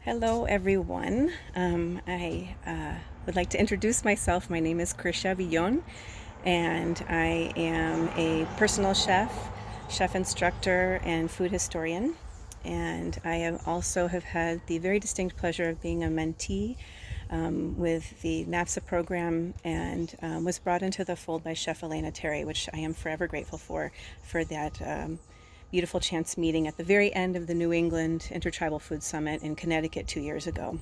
Hello, everyone. I would like to introduce myself. My name is Krysia Villon, and I am a personal chef, chef instructor, and food historian. And I have had the very distinct pleasure of being a mentee with the NAFSA program and was brought into the fold by Chef Elena Terry, which I am forever grateful for that beautiful chance meeting at the very end of the New England Intertribal Food Summit in Connecticut 2 years ago.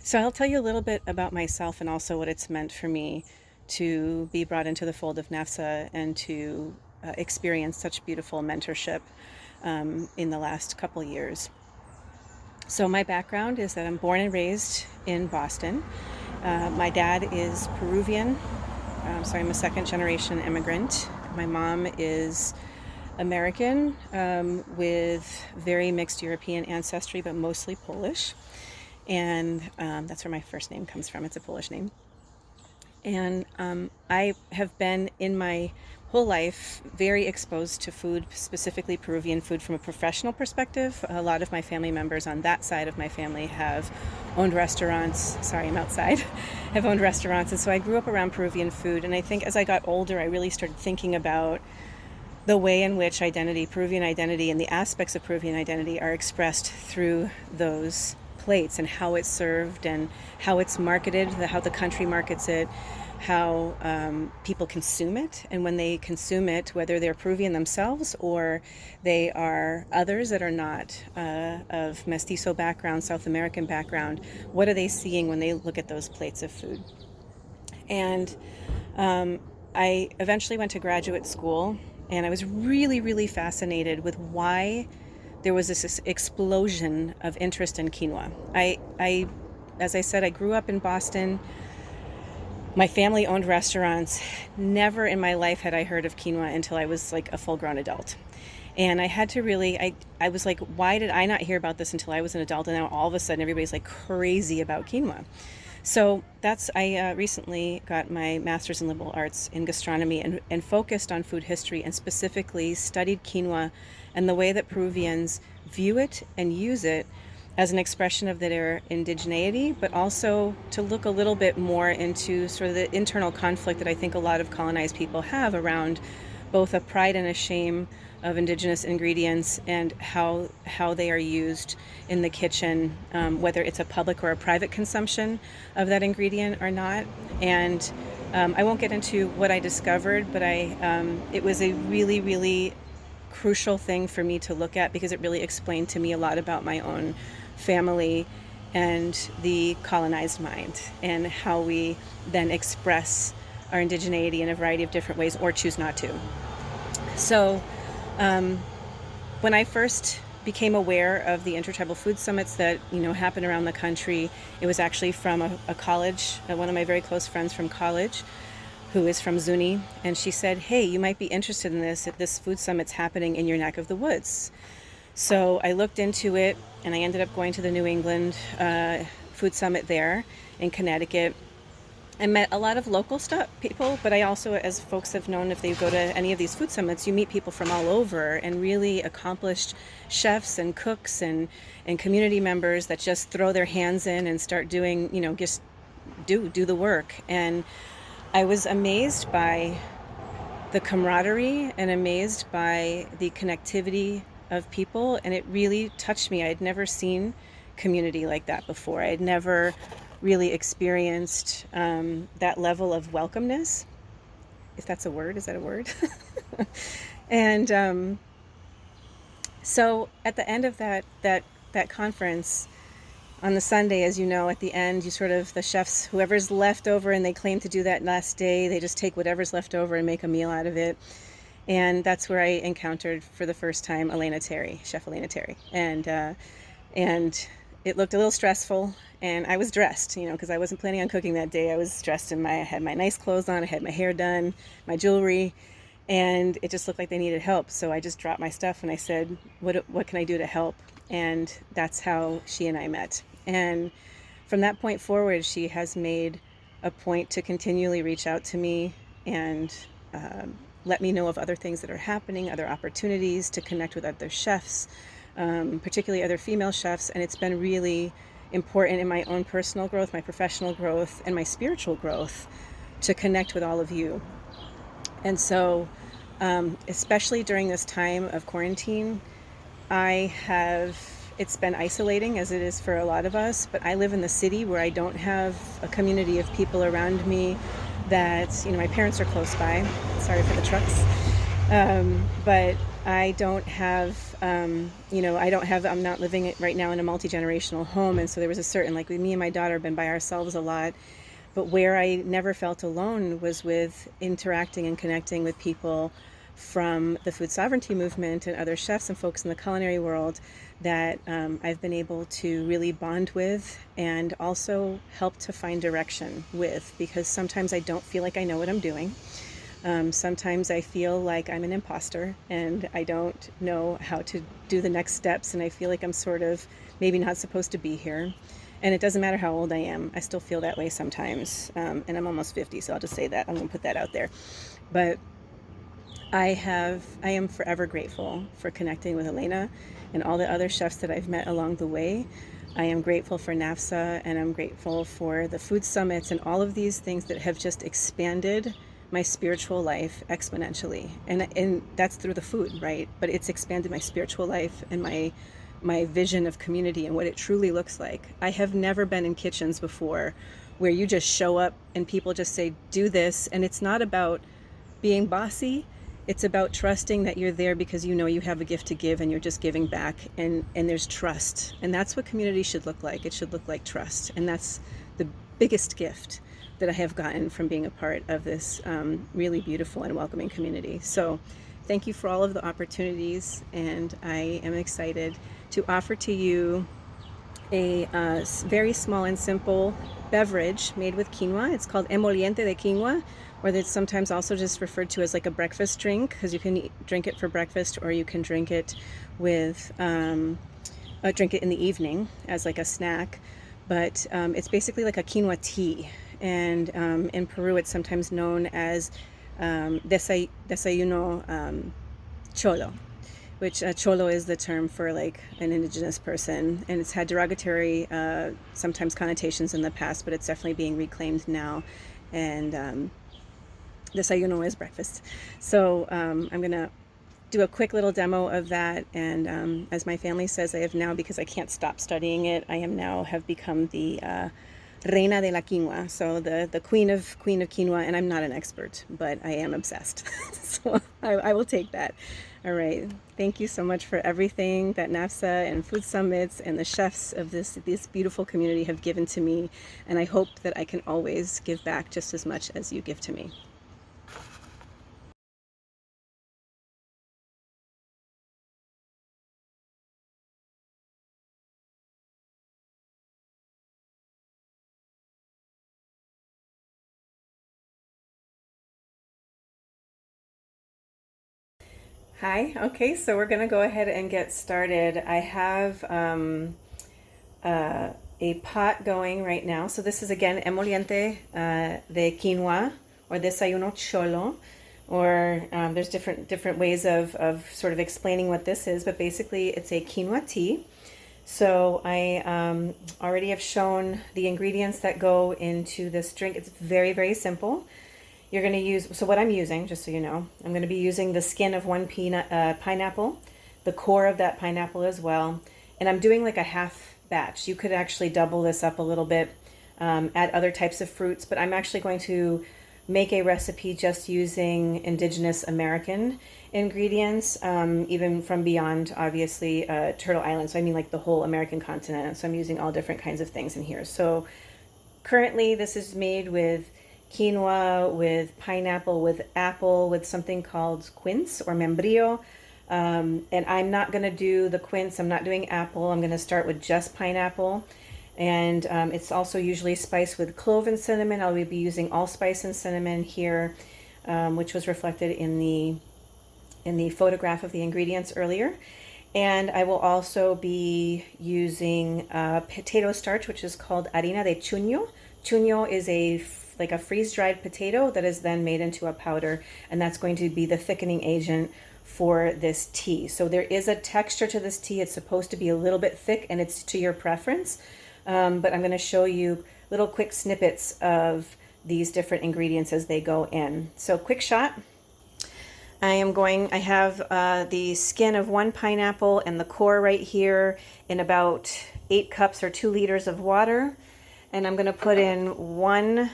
So I'll tell you a little bit about myself and also what it's meant for me to be brought into the fold of NAFSA and to experience such beautiful mentorship in the last couple years. So my background is that I'm born and raised in Boston. My dad is Peruvian, so I'm a second generation immigrant. My mom is American with very mixed European ancestry, but mostly Polish. And that's where my first name comes from. It's a Polish name. And I have been in my whole life very exposed to food, specifically Peruvian food from a professional perspective. A lot of my family members on that side of my family have owned restaurants. Sorry, I'm outside. Have owned restaurants. And so I grew up around Peruvian food. And I think as I got older, I really started thinking about the way in which Peruvian identity, and the aspects of Peruvian identity are expressed through those plates and how it's served and how it's marketed, how the country markets it, how people consume it. And when they consume it, whether they're Peruvian themselves or they are others that are not of mestizo background, South American background, what are they seeing when they look at those plates of food? And I eventually went to graduate school, and I was really, really fascinated with why there was this explosion of interest in quinoa. As I said, I grew up in Boston. My family owned restaurants. Never in my life had I heard of quinoa until I was like a full-grown adult. And I had to really, I was like, why did I not hear about this until I was an adult? And now all of a sudden everybody's like crazy about quinoa. So I recently got my master's in liberal arts in gastronomy and focused on food history and specifically studied quinoa and the way that Peruvians view it and use it as an expression of their indigeneity, but also to look a little bit more into sort of the internal conflict that I think a lot of colonized people have around both a pride and a shame of indigenous ingredients and how they are used in the kitchen, whether it's a public or a private consumption of that ingredient or not. And I won't get into what I discovered, but it was a really, really crucial thing for me to look at because it really explained to me a lot about my own family and the colonized mind and how we then express our indigeneity in a variety of different ways or choose not to. So when I first became aware of the intertribal food summits that happen around the country, it was actually from a college, one of my very close friends from college, who is from Zuni, and she said, "Hey, you might be interested in this if this food summit's happening in your neck of the woods." So I looked into it, and I ended up going to the New England Food Summit there in Connecticut. I met a lot of local people, but I also, as folks have known, if they go to any of these food summits, you meet people from all over and really accomplished chefs and cooks and community members that just throw their hands in and start doing, just do the work. And I was amazed by the camaraderie and amazed by the connectivity of people, and it really touched me. I had never seen community like that before. I had never really experienced that level of welcomeness, if that's a word. Is that a word? And so at the end of that conference, on the Sunday, as you know, at the end, the chefs, whoever's left over, and they claim to do that last day, they just take whatever's left over and make a meal out of it. And that's where I encountered for the first time Chef Elena Terry. And it looked a little stressful, and I was dressed, because I wasn't planning on cooking that day. I was dressed I had my nice clothes on, I had my hair done, my jewelry, and it just looked like they needed help. So I just dropped my stuff and I said, what can I do to help? And that's how she and I met. And from that point forward, she has made a point to continually reach out to me and let me know of other things that are happening, other opportunities to connect with other chefs, particularly other female chefs, and it's been really important in my own personal growth, my professional growth, and my spiritual growth to connect with all of you. And so, especially during this time of quarantine, it's been isolating as it is for a lot of us, but I live in the city where I don't have a community of people around me that, my parents are close by. Sorry for the trucks. But I don't have, I'm not living right now in a multi-generational home. And so there was a certain, like me and my daughter have been by ourselves a lot. But where I never felt alone was with interacting and connecting with people from the food sovereignty movement and other chefs and folks in the culinary world that I've been able to really bond with and also help to find direction with, because sometimes I don't feel like I know what I'm doing. Sometimes I feel like I'm an imposter and I don't know how to do the next steps, and I feel like I'm sort of maybe not supposed to be here. And it doesn't matter how old I am, I still feel that way sometimes. And I'm almost 50, so I'll just say that. I'm going to put that out there. But I am forever grateful for connecting with Elena and all the other chefs that I've met along the way. I am grateful for NAFSA, and I'm grateful for the food summits and all of these things that have just expanded my spiritual life exponentially. And that's through the food, right? But it's expanded my spiritual life and my vision of community and what it truly looks like. I have never been in kitchens before where you just show up and people just say, do this. And it's not about being bossy. It's about trusting that you're there because you know you have a gift to give and you're just giving back, and there's trust. And that's what community should look like. It should look like trust. And that's the biggest gift that I have gotten from being a part of this really beautiful and welcoming community. So thank you for all of the opportunities, and I am excited to offer to you a very small and simple beverage made with quinoa. It's called Emoliente de quinua, or it's sometimes also just referred to as like a breakfast drink, because you can drink it for breakfast or you can drink it with drink it in the evening as like a snack. But it's basically like a quinoa tea, and in Peru it's sometimes known as desayuno cholo, which cholo is the term for like an indigenous person, and it's had derogatory sometimes connotations in the past, but it's definitely being reclaimed now. And desayuno is breakfast. So I'm gonna do a quick little demo of that, and as my family says, I have now, because I can't stop studying it, I have become the reina de la quinoa, so the queen of quinoa, and I'm not an expert, but I am obsessed. So I will take that. All right, thank you so much for everything that NAFSA and food summits and the chefs of this beautiful community have given to me, and I hope that I can always give back just as much as you give to me. Hi, okay, so we're gonna go ahead and get started. I have a pot going right now. So this is again Emoliente de quinua, or desayuno cholo, or there's different ways of sort of explaining what this is, but basically it's a quinoa tea. So I already have shown the ingredients that go into this drink. It's very, very simple. You're going to use, so what I'm using, just so you know, I'm going to be using the skin of one pineapple, the core of that pineapple as well, and I'm doing like a half batch. You could actually double this up a little bit, add other types of fruits, but I'm actually going to make a recipe just using indigenous American ingredients, even from beyond, obviously, Turtle Island. So I mean like the whole American continent. So I'm using all different kinds of things in here. So currently this is made with quinoa, with pineapple, with apple, with something called quince or membrillo. And I'm not going to do the quince. I'm not doing apple. I'm going to start with just pineapple. And it's also usually spiced with clove and cinnamon. I'll be using allspice and cinnamon here, which was reflected in the photograph of the ingredients earlier. And I will also be using potato starch, which is called harina de chuño. Chuño is like a freeze-dried potato that is then made into a powder, and that's going to be the thickening agent for this tea. So there is a texture to this tea. It's supposed to be a little bit thick, and it's to your preference. But I'm going to show you little quick snippets of these different ingredients as they go in. So quick shot. I have the skin of 1 pineapple and the core right here in about 8 cups or 2 liters of water. And I'm going to put in 1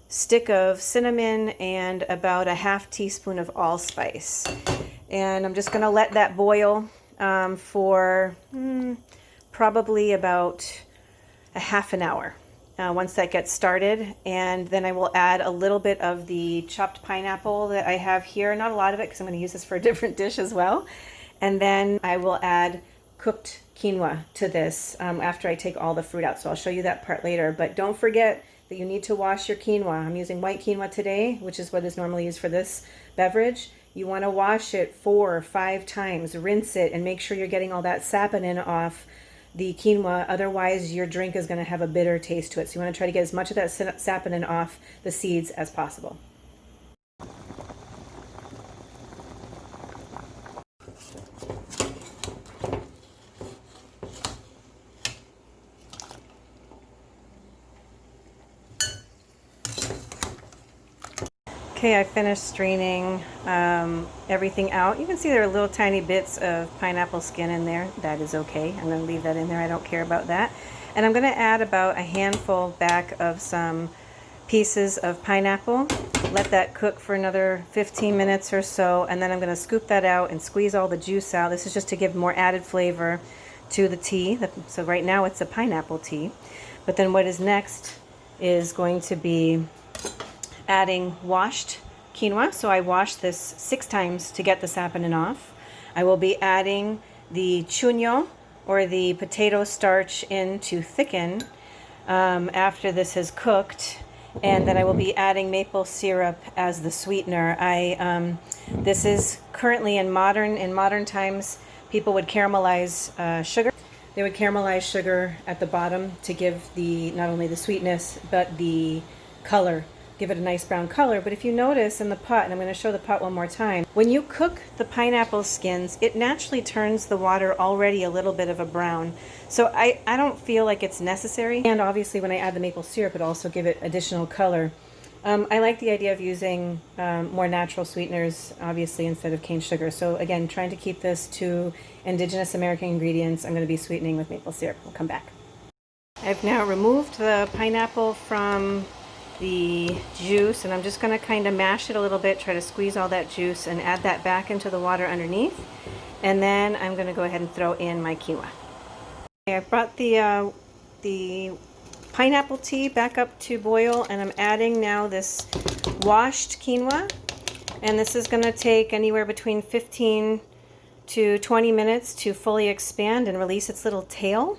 stick of cinnamon and about a ½ teaspoon of allspice. And I'm just going to let that boil for probably about a half an hour once that gets started. And then I will add a little bit of the chopped pineapple that I have here. Not a lot of it because I'm going to use this for a different dish as well. And then I will add cooked quinoa to this after I take all the fruit out. So I'll show you that part later. But don't forget that you need to wash your quinoa. I'm using white quinoa today, which is what is normally used for this beverage. You want to wash it 4 or 5 times, rinse it, and make sure you're getting all that saponin off the quinoa. Otherwise, your drink is going to have a bitter taste to it. So you want to try to get as much of that saponin off the seeds as possible. Okay, I finished straining everything out. You can see there are little tiny bits of pineapple skin in there. That is okay. I'm going to leave that in there. I don't care about that. And I'm going to add about a handful back of some pieces of pineapple. Let that cook for another 15 minutes or so. And then I'm going to scoop that out and squeeze all the juice out. This is just to give more added flavor to the tea. So right now it's a pineapple tea. But then what is next is going to be adding washed quinoa. So I washed this 6 times to get the saponin off. I will be adding the chuño, or the potato starch, in to thicken after this has cooked. And then I will be adding maple syrup as the sweetener. This is currently in modern times, people would caramelize sugar. They would caramelize sugar at the bottom to give not only the sweetness, but the color. Give it a nice brown color. But if you notice in the pot, and I'm going to show the pot one more time, when you cook the pineapple skins, it naturally turns the water already a little bit of a brown. So I don't feel like it's necessary. And obviously when I add the maple syrup, it'll also give it additional color. I like the idea of using more natural sweeteners, obviously, instead of cane sugar. So again, trying to keep this to indigenous American ingredients, I'm going to be sweetening with maple syrup. We'll come back. I've now removed the pineapple from the juice, and I'm just going to kind of mash it a little bit, try to squeeze all that juice and add that back into the water underneath. And then I'm going to go ahead and throw in my quinoa. Okay, I brought the pineapple tea back up to boil, and I'm adding now this washed quinoa, and this is going to take anywhere between 15 to 20 minutes to fully expand and release its little tail.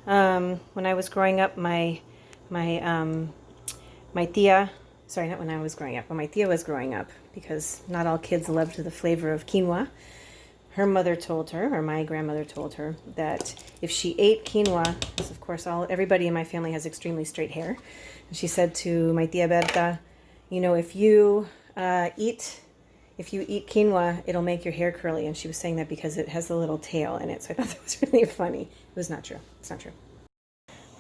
When I was growing up, my tia, sorry, not when I was growing up, when my tia was growing up, because not all kids loved the flavor of quinoa, her mother told her, or my grandmother told her, that if she ate quinoa, because of course everybody in my family has extremely straight hair, and she said to my tia Berta, you know, if you eat quinoa, it'll make your hair curly. And she was saying that because it has a little tail in it. So I thought that was really funny. It was not true. It's not true.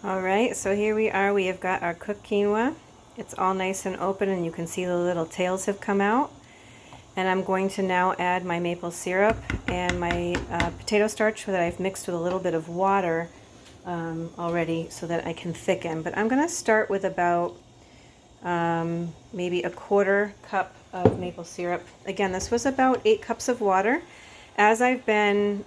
All right, so here we are. We have got our cooked quinoa. It's all nice and open, and you can see the little tails have come out. And I'm going to now add my maple syrup and my potato starch that I've mixed with a little bit of water already so that I can thicken. But I'm going to start with about maybe a 1/4 cup of maple syrup. Again, this was about 8 cups of water. As I've been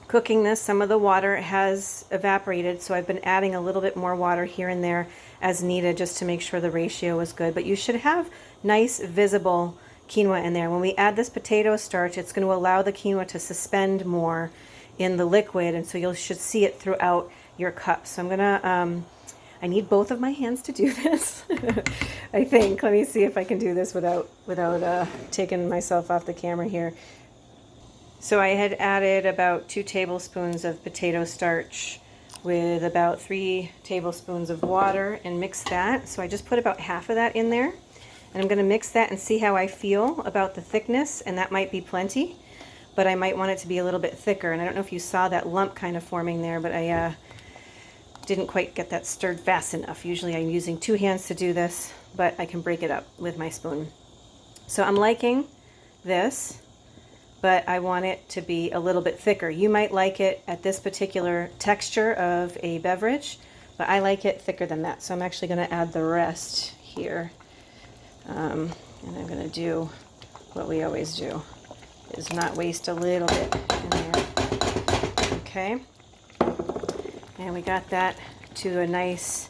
cooking this, some of the water has evaporated, so I've been adding a little bit more water here and there as needed just to make sure the ratio is good. But you should have nice visible quinoa in there. When we add this potato starch, it's going to allow the quinoa to suspend more in the liquid, and so you should see it throughout your cup. So I'm gonna I need both of my hands to do this. I think. Let me see if I can do this without taking myself off the camera here. So I had added about 2 tablespoons of potato starch with about 3 tablespoons of water and mixed that. So I just put about half of that in there. And I'm going to mix that and see how I feel about the thickness, and that might be plenty, but I might want it to be a little bit thicker. And I don't know if you saw that lump kind of forming there, but I didn't quite get that stirred fast enough. Usually I'm using 2 hands to do this, but I can break it up with my spoon. So I'm liking this, but I want it to be a little bit thicker. You might like it at this particular texture of a beverage, but I like it thicker than that. So I'm actually going to add the rest here. And I'm going to do what we always do, is not waste a little bit in there. Okay. And we got that to a nice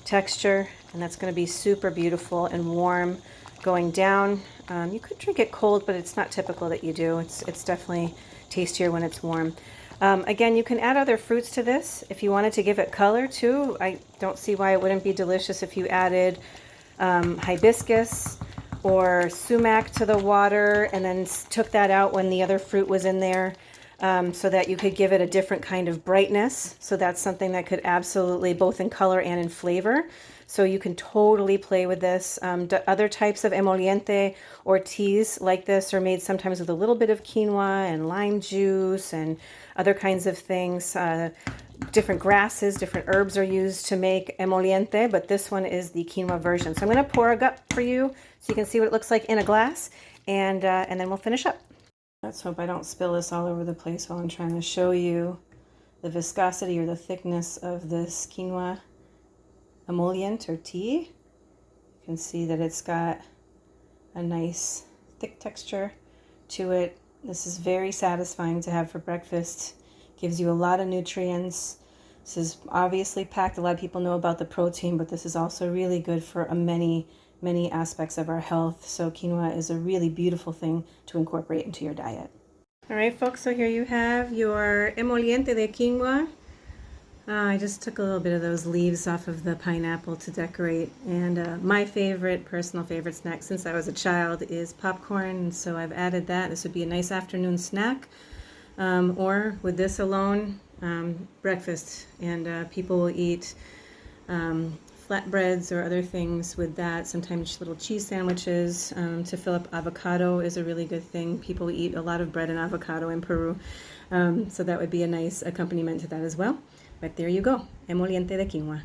texture, and that's going to be super beautiful and warm going down. You could drink it cold, but it's not typical that you do. It's definitely tastier when it's warm. Again, you can add other fruits to this if you wanted to give it color too. I don't see why it wouldn't be delicious if you added hibiscus or sumac to the water and then took that out when the other fruit was in there, so that you could give it a different kind of brightness. So that's something that could absolutely, both in color and in flavor. So you can totally play with this. Other types of emoliente or teas like this are made sometimes with a little bit of quinoa and lime juice and other kinds of things. Different grasses, different herbs are used to make emoliente, but this one is the quinoa version. So I'm going to pour a cup for you so you can see what it looks like in a glass, and then we'll finish up. Let's hope I don't spill this all over the place while I'm trying to show you the viscosity or the thickness of this quinoa emollient or tea. You can see that it's got a nice thick texture to it. This is very satisfying to have for breakfast. Gives you a lot of nutrients. This is obviously packed. A lot of people know about the protein, but this is also really good for many aspects of our health. So quinoa is a really beautiful thing to incorporate into your diet. All right, folks, so here you have your emoliente de quinua. I just took a little bit of those leaves off of the pineapple to decorate. And my personal favorite snack since I was a child is popcorn. And so I've added that. This would be a nice afternoon snack. Or with this alone, breakfast. And people will eat flatbreads or other things with that. Sometimes little cheese sandwiches to fill up. Avocado is a really good thing. People eat a lot of bread and avocado in Peru. So that would be a nice accompaniment to that as well. But there you go, emoliente de quinua.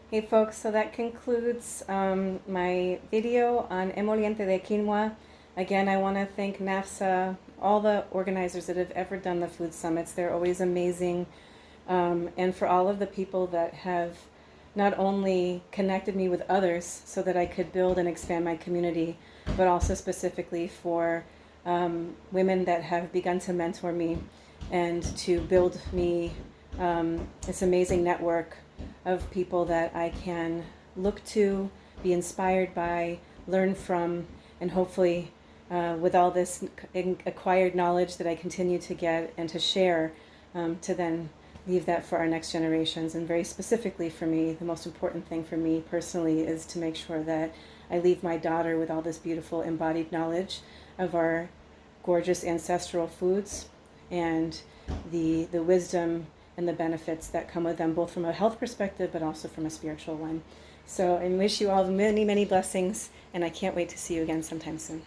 Hey folks, so that concludes my video on emoliente de quinua. Again, I want to thank NAFSA, all the organizers that have ever done the food summits. They're always amazing. And for all of the people that have not only connected me with others so that I could build and expand my community, but also specifically for women that have begun to mentor me and to build me this amazing network of people that I can look to, be inspired by, learn from, and hopefully with all this acquired knowledge that I continue to get and to share, to then leave that for our next generations. And very specifically for me, the most important thing for me personally is to make sure that I leave my daughter with all this beautiful embodied knowledge of our gorgeous ancestral foods and the wisdom and the benefits that come with them, both from a health perspective but also from a spiritual one. So I wish you all many blessings, and I can't wait to see you again sometime soon.